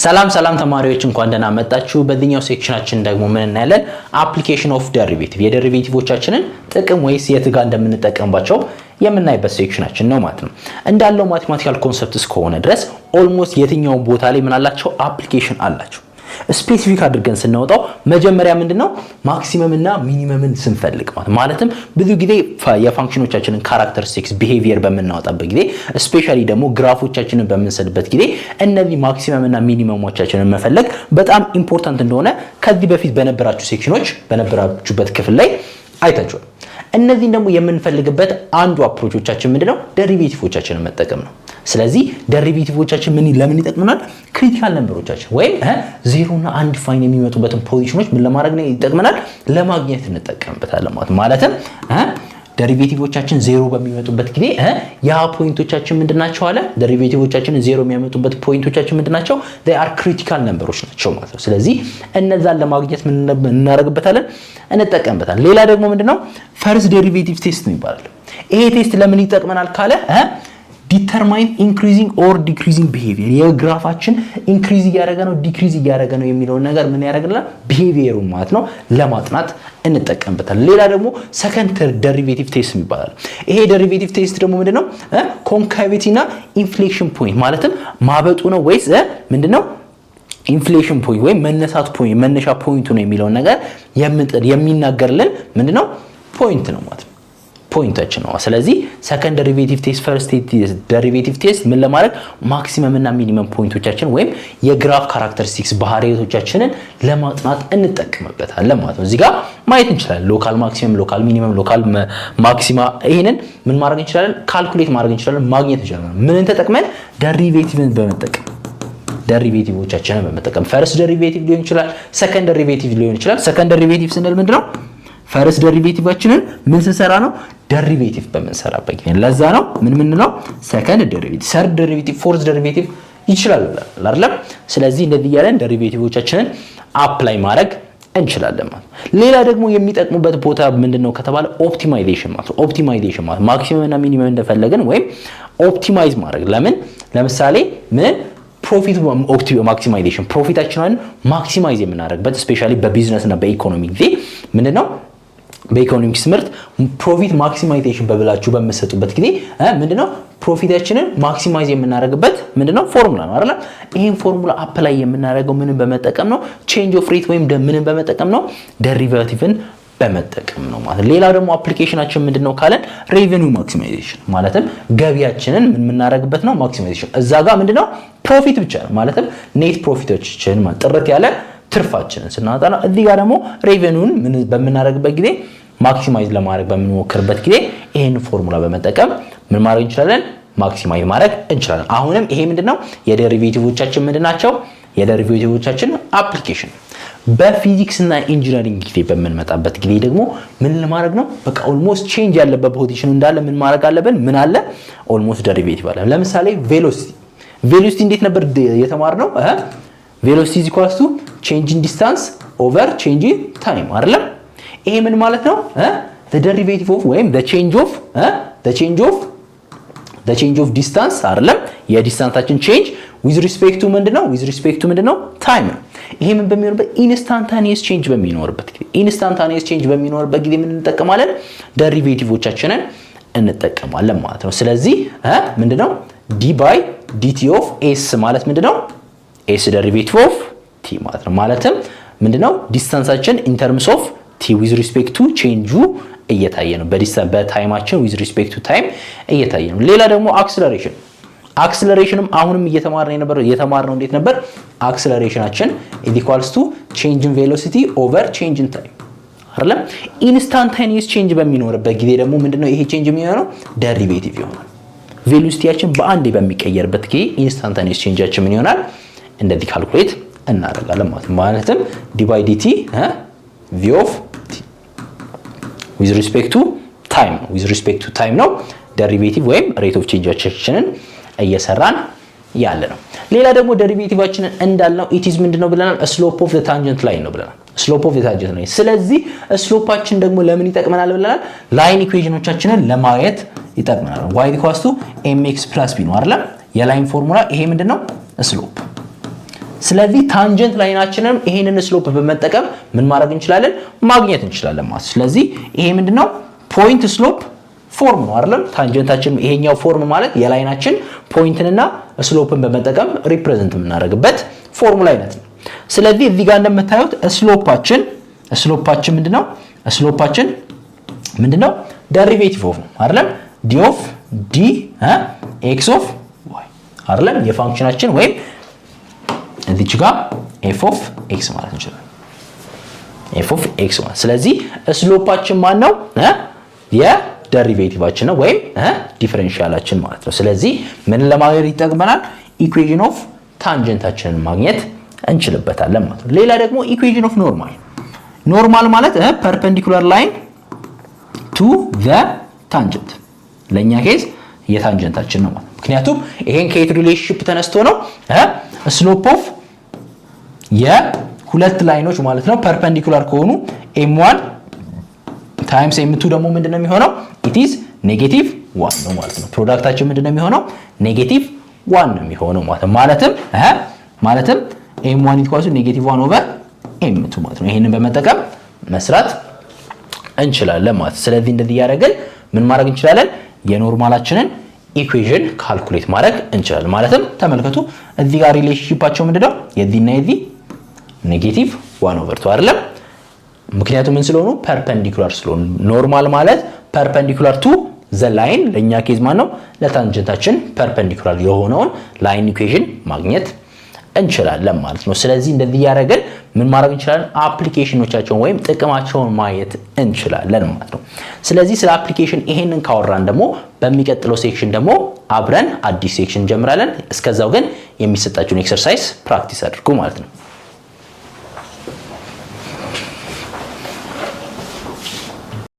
ሰላም ተማሪዎች እንኳን ደህና መጣችሁ። በዚህኛው ሴክሽናችን ደግሞ ምን እናያለን? አፕሊኬሽን ኦፍ ዴሪቬቲቭ የዴሪቬቲቮቻችንን ጥቅም ወይስ የት ጋር እንደምንጠቀምባቸው የምናይበት ሴክሽናችን ነው ማለት ነው። እንዳለው ማቴማቲካል ኮንሰፕትስ ከሆነ ድረስ ኦልሞስት የትኛው ቦታ ላይ ምን አላቸው? አፕሊኬሽን አላቸው። ስፔሲፊክ አድርገን ስናወጣው መጀመሪያ ምንድነው ማክሲመም እና ሚኒመምን ስንፈልግ ማለትም ብዙ ጊዜ የፋንክሽኖቻችንን ካራክተሪስቲክስ ቢሄቪየር በመናወጣበት ጊዜ ስፔሻሊ ደግሞ ግራፎቻችንን በመንሰድበት ጊዜ እነዚህ ማክሲመም እና ሚኒመሞቻችንን መፈለግ በጣም ኢምፖርታንት እንደሆነ ከዚህ በፊት በነበራችሁ ሴክሽኖች በነበራችሁበት ክፍል ላይ አይታችኋል። እነዚህን ደግሞ የምንፈልግበት አንዱ አፕሮቾቻችን ምንድነው? ዴሪቬቲቮቻችንን መጠቀም ነው። ስለዚህ ዴሪቬቲቮቻችን ለምን ይጠቅሙናል? ክሪቲካል ነምበሮቻችን ወይም 0 እና 1 ፋይን የሚመጡበትን ፖዚሽኖች ምን ለማድረግ ነው ይጠቅመናል? ለማግኘት እንጠቀምበታለን ማለትም ዴሪቬቲቮቻችን 0 በሚመጡበት ጊዜ ያ ፖይንቶቻችን ምንድናቸው አለ? ዴሪቬቲቮቻችን 0 የሚያመጡበት ፖይንቶቻችን ምንድናቸው? they are critical numbers ናቸው ማለት ነው። ስለዚህ እነዛን ለማግኘት ምን እናደርግበታለን? እንጠቀምበታለን። ሌላ ደግሞ ምንድነው? ፈርስት ዴሪቬቲቭ ቴስት ነው ይባላል። ይሄ ቴስት ለምን ይጠቅመናል ካለ ዲተርማይን ኢንክሪዚንግ ኦር ዲክሪዚንግ ቢሄቪየር የግራፋችን ኢንክሪዝ እያደረገ ነው ዲክሪዝ እያደረገ ነው የሚለውን ነገር ምን ያደርግልናል? ቢሄቪየሩ ማለት ነው ለማጥናት እንጠቀምበታለን። ሌላ ደግሞ ሰከንድ ዴሪቬቲቭ ቴስት ይባላል። ይሄ ዴሪቬቲቭ ቴስት ደግሞ ምንድነው? ኮንካቪቲ እና ኢንፍሌክሽን ፖይንት ማለትም ማበጡ ነው ወይስ ምንድነው ኢንፍሌክሽን ፖይንት ወይም መነሳት ፖይንት መነሻ ፖይንቱ ነው የሚለውን ነገር የሚናገርልን ምንድነው ፖይንት ነው ማለት ነው ፖይንታችን ነው። ስለዚህ ሰከንድ ዴሪቬቲቭ ቴስት ፈርስት ዴሪቬቲቭ ቴስት ምን ለማድረግ ማክሲመም እና ሚኒመም ፖይንቶቻችን ወይም የግራፍ ካራክተሪስቲክስ ባህሪያቶቻችንን ለማጥናት እንጠቀምበታለን ማለት ነው። እዚህ ጋር ማየት እንችላለን ሎካል ማክሲመም ሎካል ሚኒመም ሎካል ማክሲማ ይሄንን ምን ማድረግ እንችላለን? ካልኩሌት ማድረግ እንችላለን ማግኘት እንችላለን። ምንን ተጠቅመን? ዴሪቬቲቭን በመጠቀም ዴሪቬቲቮቻችንን በመጠቀም ፈርስት ዴሪቬቲቭ ሊሆን ይችላል ሰከንድ ዴሪቬቲቭ ሊሆን ይችላል። ሰከንድ ዴሪቬቲቭ ስንል ምንድነው? ፈርስት ዴሪቬቲቫችንን ምን ስንሰራ ነው? ዴሪቬቲቭ በመንሰራበት ጊዜ ለዛ ነው ምን ነው ሰከንድ ዴሪቬቲቭ ሰርድ ዴሪቬቲቭ ፎርዝ ዴሪቬቲቭ ይችላል አይደል? ስለዚህ እንደዚህ ያለን ዴሪቬቲቮቻችንን አፕላይ ማድረግ እንችላለን ማለት። ሌላ ደግሞ የሚጠቅሙበት ቦታ ምንድነው ከተባለ ኦፕቲማይዜሽን ማለት ኦፕቲማይዜሽን ማለት ማክሲመም እና ሚኒመም እንደፈለገን ወይም ኦፕቲማይዝ ማድረግ ለምን ለምሳሌ ምን ፕሮፊት ማክሲማይዜሽን ፕሮፊታችንን ማክሲማይዝ የምናደርግበት ስፔሻሊ በቢዝነስ እና በኢኮኖሚ ጊዜ ምንድነው በኢኮኖሚክስ ትምህርት ፕሮፊት ማክሲማይዜሽን በብላችሁ በመሰጡበት ጊዜ ምንድነው ፕሮፊታችንን ማክሲማይዝ የምናደርግበት ምንድነው ፎርሙላ ነው አይደል? ይሄን ፎርሙላ አፕላይ የምናደርገው ምንን በመጠቀም ነው? ቼንጅ ኦፍ ሬት ወይም ምንን በመጠቀም ነው? ዴሪቬቲቭን በመጠቀም ነው ማለት። ሌላ ደግሞ አፕሊኬሽናችን ምንድነው ካለን ሬቨኒው ማክሲማይዜሽን ማለትም ገቢያችንን ምን እናደርግበት ነው? ማክሲማይዜሽን እዛ ጋር ምንድነው ፕሮፊት ብቻ ነው ማለትም ኔት ፕሮፊቶችን ማለት ጥርት ያለ ትርፋችንን ስናወጣ ነው። እዚህ ጋር ደግሞ ሬቨኒውን ምን በመናደርግበት ጊዜ ማክሲማይዝ ለማድረግ በምንሞክርበት ጊዜ ይሄን ፎርሙላ በመጠቀም ምን ማድረግ እንችላለን? ማክሲማይዝ ማድረግ እንችላለን። አሁንም ይሄ ምንድነው የዴሪቬቲቮቻችን ምንድናቸው? የዴሪቬቲቮቻችን አፕሊኬሽን በፊዚክስ እና ኢንጂነሪንግ ጊዜ በመንመጣበት ጊዜ ደግሞ ምን ለማድረግ ነው? በቃ ኦልሞስት ቼንጅ ያለበት ፖዚሽን እንዳለ ምን ማድረግ አለብን? ምን አለ? ኦልሞስት ዴሪቬቲቭ አለ። ለምሳሌ ቬሎሲቲ እንዴት ነበር የተማርነው? ቬሎሲቲ is equals to change in distance over change in time አይደለም? ይሄ ምን ማለት ነው? the derivative of ወይም the change of distance አይደለም? የዲስታንሳችን change with respect to ምንድነው? with respect to ምንድነው? time ነው። ይሄ ምን በሚኖርበት ኢንስታንታኒየስ ቼንጅ በሚኖርበት ጊዜ ምን እንጠቀማለን? ዴሪቬቲቮቻችንን እንጠቀማለን ማለት ነው። ስለዚህ ምንድነው d by dt of s ማለት ምንድነው? s derivative of t ማለት ነው። ማለትም ምንድነው ዲስታንሳችን in terms of t with respect to change እየታየ ነው። በታይማችን with respect to time እየታየ ነው። ሌላ ደግሞ አክሰለሬሽንም አሁንም እየተማርነው እንዴት ነበር? አክሰለሬሽናችን is equals to change in velocity over change in time አይደለም? ኢንስታንታኒየስ ቼንጅ በሚኖርበት ጊዜ ደግሞ ምንድነው ይሄ ቼንጅ የሚሆነው? ዴሪቬቲቭ ይሆናል። ቬሎሲቲያችን በአንዴ በሚቀየርበት ጊዜ ኢንስታንታኒየስ ቼንጃችን ምን ይሆናል? እንደዚህ ካልኩሌት እናደርጋለን ማለት ነው። ማለትም d by dt v of t with respect to time ነው ዴሪቬቲቭ ወይም ሬት ኦፍ ቼንጃችንን እየሰራን ያለ ነው። ሌላ ደግሞ ዴሪቬቲቫችንን እንዳልነው it is ምንድነው ብለናል? slope of the tangent line ነው ብለናል። slope of the tangent line። ስለዚህ ስሎፓችን ደግሞ ለምን ይጠቅመናል ብለናል? ላይን ኢኩዌሽኖቻችንን ለማየት ይጠቅመናል። y = mx + b ነው አይደል? የላይን ፎርሙላ ይሄ ምንድነው? ስሎፕ ስለዚህ ታንጀንት ላይናችንን ይሄንን ስሎፕ በመጠቀም ምን ማድረግ እንችላለን ማግኘት እንችላለን ማለት ስለዚህ ይሄ ምንድነው ፖይንት ስሎፕ ፎርም ነው አይደል ታንጀንታችን ይሄኛው ፎርም ማለት የላይናችን ፖይንትንና ስሎፕን በመጠቀም ሪፕሬዘንት የምናደርግበት ፎርሙላ አይነት ነው ስለዚህ እዚህ ጋር እንደምታዩት ስሎፓችን ምንድነው ዴሪቬቲቭ ኦፍ ነው አይደል d of d x of y አይደል የፋንክሽናችን ወይም እዚች ጋር f of x ማለት እንችላለን f of x ማለት ስለዚህ ስሎፓችን ማን ነው የዴሪቬቲቫችን ነው ወይም ዲፈረንሻላችን ማለት ነው ስለዚህ ምን ለማግኘት ይጠቅመናል ኢኩዌሽን ኦፍ ታንጀንታችንን ማግኘት እንችልበታለን ማለት ነው ሌላ ደግሞ ኢኩዌሽን ኦፍ ኖርማል ማለት perpendicular line to the tangent ለኛ ኬዝ የታንጀንታችን ነው ማለት ምክንያቱም ይሄን ከየት ሪሌሽንሺፕ ተነስቶ ነው ስሎፕ ኦፍ የሁለት ላይኖች ማለት ነው perpendicular ከሆኑ m1 times m2 ደግሞ ምንድነው የሚሆነው it is -1 ነው ማለት ነው ፕሮዳክታችን ምንድነው የሚሆነው -1 ነው የሚሆነው ማለትም m1 =-1 over m2 ማለት ነው ይሄንን በመጠቀም መስራት እንችላለን ማለት ስለዚህ እንደዚህ ያደረግን ምን ማድረግ እንችላለን የኖርማላችንን ኢኩዌሽን ካልኩሌት ማድረግ እንችላለን ማለትም ተመልከቱ እዚህ ጋር ሪሌሽንሺፓቸው ምንድነው የዚህና የዚህ -1 over 2 አይደለም ምክንያቱም ምን ስለሆኑ ፐርፔንዲኩላር ስለሆኑ ኖርማል ማለት ፐርፔንዲኩላር ቱ ዘ ላይን ለኛ ኬዝ ማለት ነው ለታንጀንታችን ፐርፔንዲኩላር የሆነውን ላይን ኢኩዌሽን ማግኘት እንችላለን ማለት ነው ስለዚህ እንደዚህ ያደረግን ምን ማድረግ እንችላለን አፕሊኬሽኖቻቸውን ወይም ጥቅማቸውን ማየት እንችላለን ማለት ነው ስለዚህ ስለ አፕሊኬሽን ይሄንን ካወራን ደግሞ በሚቀጥለው ሴክሽን ደግሞ አብረን አዲስ ሴክሽን እንጀምራለን እስከዛው ግን የሚሰጣችሁን ኤክሰርሳይዝ ፕራክቲስ አድርጉ ማለት ነው